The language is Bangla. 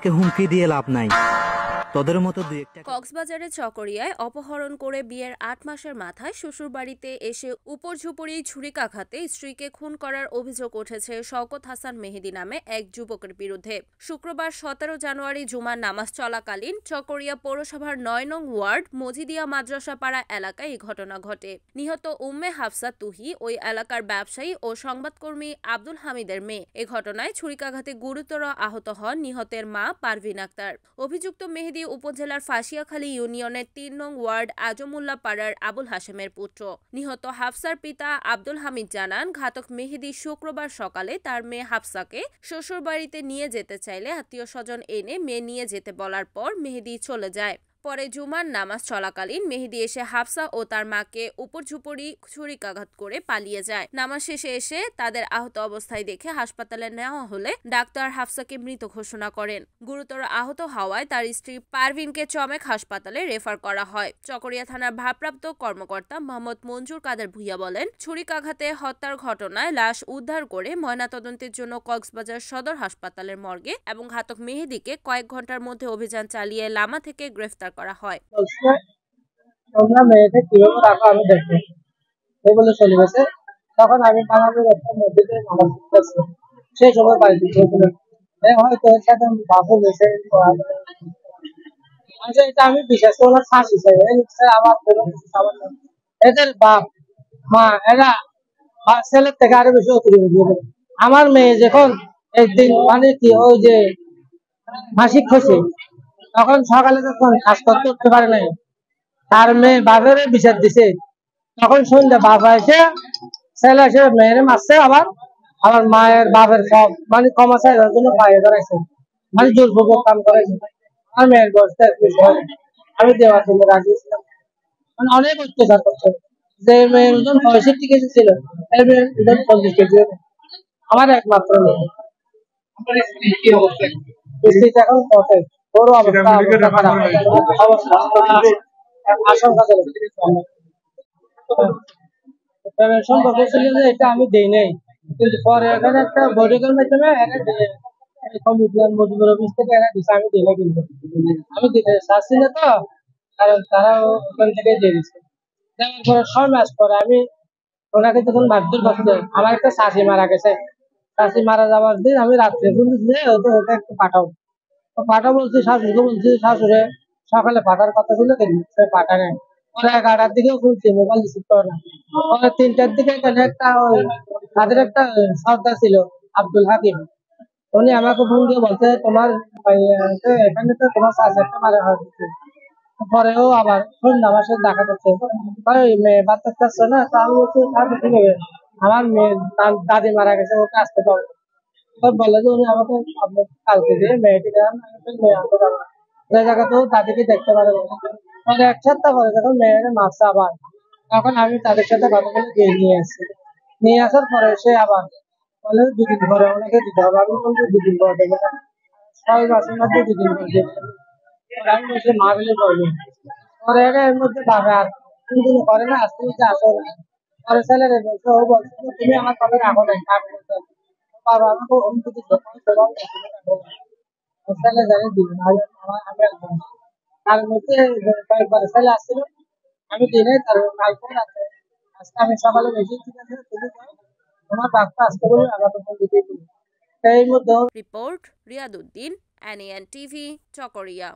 আমাকে হুমকি দিয়ে লাভ নাই। তোদের মতো দুই একটা কক্সবাজারের চকরিয়ায় অপহরণ করে বিয়ের ৮ মাসের মাথায় শ্বশুরবাড়িতে এসে উপর্যুপরি ছুরিকাঘাতে স্ত্রীকে খুন করার অভিযোগ উঠেছে শওকত হাসান মেহেদী নামে এক যুবকের বিরুদ্ধে। শুক্রবার ১৭ জানুয়ারি জুমার নামাজ চলাকালীন চকরিয়া পৌরসভার ৯ নং ওয়ার্ড মজিদিয়া মাদ্রাসাপাড়া এলাকায় এই ঘটনা ঘটে। নিহত উম্মে হাফসা তুহি ওই এলাকার ব্যবসায়ী ও সংবাদকর্মী আব্দুল হামিদের মেয়ে। এ ঘটনায় ছুরিকাঘাতে গুরুতর আহত হন নিহতের মা পারভিন আক্তার। অভিযুক্ত মেহেদী উপজেলার ফাঁসিয়াখালী ইউনিয়নের ৩ নং ওয়ার্ড আজমুল্লাহ পাড়ার আবুল হাশেমের পুত্র। নিহত হাফসার পিতা আব্দুল হামিদ জানান, ঘাতক মেহেদী শুক্রবার সকালে তার মেয়ে হাফসাকে শ্বশুরবাড়িতে নিয়ে যেতে চাইলে আত্মীয় স্বজন এনে মেয়ে নিয়ে যেতে বলার পর মেহেদী চলে যায়। পরে জুমার নামাজ চলাকালীন মেহেদী এসে হাফসা ও তার মাকে উপর্যুপরি ছুরিকাঘাত করে পালিয়ে যায়। নামাজ শেষে এসে তাদের আহত অবস্থায় দেখে হাসপাতালে নেওয়া হলে ডাক্তার হাফসাকে মৃত ঘোষণা করেন। গুরুতর আহত হওয়ায় তার স্ত্রী পারভিনকে চমেক হাসপাতালে রেফার করা হয়। চকরিয়া থানার ভারপ্রাপ্ত কর্মকর্তা মোহাম্মদ মঞ্জুর কাদের ভূঁইয়া বলেন, ছুরিকাঘাতে হত্যার ঘটনায় লাশ উদ্ধার করে ময়নাতদন্তের জন্য কক্সবাজার সদর হাসপাতালের মর্গে এবং ঘাতক মেহেদীকে কয়েক ঘন্টার মধ্যে অভিযান চালিয়ে লামা থেকে গ্রেফতার করা হয়। তোমরা মেয়েদের কিভাবে রাখো আমি দেখবো এগুলো চলে গেছে। তখন আমি বাঙালির একটা মসজিদে নামাজ পড়তেছি, সেই সময় বাড়িতে গিয়েছিল। হয়তো এর সাথে বাবু গেছে, এটা আমি বিশ্বাস করি না। ফাঁসি চাই আমার কোনো কিছু খাবার নেই। এদের বাপ মা এরা ছেলের থেকে আরো বেশি অতিরিক্ত দিয়ে। আমার মেয়ে যখন একদিন মানে কি ওই যে মাসিক হয়েছে, তখন সকালে যখন কাজ করতে পারে নাই, তার মেয়ে বাপের বিচার দিছে। তখন সন্ধ্যা বাবা এসে ছেলে এসে মেয়ের মারছে। আবার আমার মায়ের বাপের সব মানে ক্ষমা চাইবার জন্য পায়ে ধরাইছে, মানে জোরপূর্বক কাম করাইছে। আমার মেয়ের বয়সটা আমি দেওয়ার জন্য রাজি ছিলাম। মানে অনেক অত্যাচার করছে। যে মেয়ের ওজন ৬৫ কেজি ছিল, এই মেয়ের ওজন ৪০ কেজি। আমার একমাত্র মেয়ে। স্ত্রী এখন পথে, ওর অবস্থা খারাপ অবস্থা আশঙ্কা চলে। সম্পর্ক ছিল যে এটা আমি দেই নাই, কিন্তু পরে এখানে একটা বৈঠকের মাধ্যমে কমিটির মজুর অফিস থেকে এরা দিচ্ছে, আমি দিই না। কিন্তু আমি দিতে চাচ্ছি না, তো কারণ তারা ওখান থেকে দিয়ে দিচ্ছে। দেওয়ার পরে ৬ মাস পরে আমি ওনাকে যখন মারধর করছে, আমার একটা শাশি মারা গেছে। শাশি মারা যাওয়ার দিন আমি রাত্রে বলছি ওটা একটু পাঠাও। তো পাঠা বলছি, শাশুড়িকে বলছি, শাশুড়ে সকালে পাঠার কথা ছিল, কিন্তু সে পাঠা নেই। পরে ১১টার দিকেও শুনছি মোবাইল রিসিভ করে না। পরে ৩টার দিকে এখানে একটা তাদের একটা সর্দার ছিল আব্দুল হাকিম, উনি আমাকে ফোন দিয়ে বলছে তোমার এখানে তো তোমার একটা মারা হয়েছে। পরেও আবার সন্ধ্যা আমার সাথে দেখা করছে, মেয়ে বাচ্চা চাচ্ছে না। তো আমি বলছি কিভাবে আমার মেয়ে দাদি মারা গেছে, ওকে আসতে পারবো। বলে যে উনি আমাকে আপনি কালকে দিয়ে মেয়েটি দেন, মেয়ে আনতে পারবো যে জায়গাতেও তাদেরকে দেখতে পারে। পরে ১ সপ্তাহ পরে যখন মেয়ের মারছে আবার, তখন আমি তাদের সাথে কথা বলে দিয়ে নিয়ে আসছি। নিয়ে আসার পরে সে আবার বলে ২ দিন পরে ওনাকে দিতে হবে। আমি বলছি ২ দিন পর দেবে না, ৬ মাসের মধ্যে ২ দিন পর দেবে। আমি বলছি মারলে করবে। পরে এর মধ্যে বাবা আর ৩ দিন করে না, আসতে বলছে আসো না। পরে ছেলেরে বলছে, ও বলছে তুমি আমার কথা রাখো নাই, বাবা আমাকে হুমকি দিচ্ছে, ছেলে জানি দিল না। আমি একদম তার মধ্যে কয়েকবার ছেলে আসছিল, আমি দিনে তার কালকে রাতে আজকে আমি সকালে বেশি ঠিক আছে তুমি তোমার ডাক্তার আসতে বলে আমার তখন দিতেই বলি। এই মধ্যে রিপোর্ট রিয়াদউদ্দিন, NAN টিভি, চকরিয়া।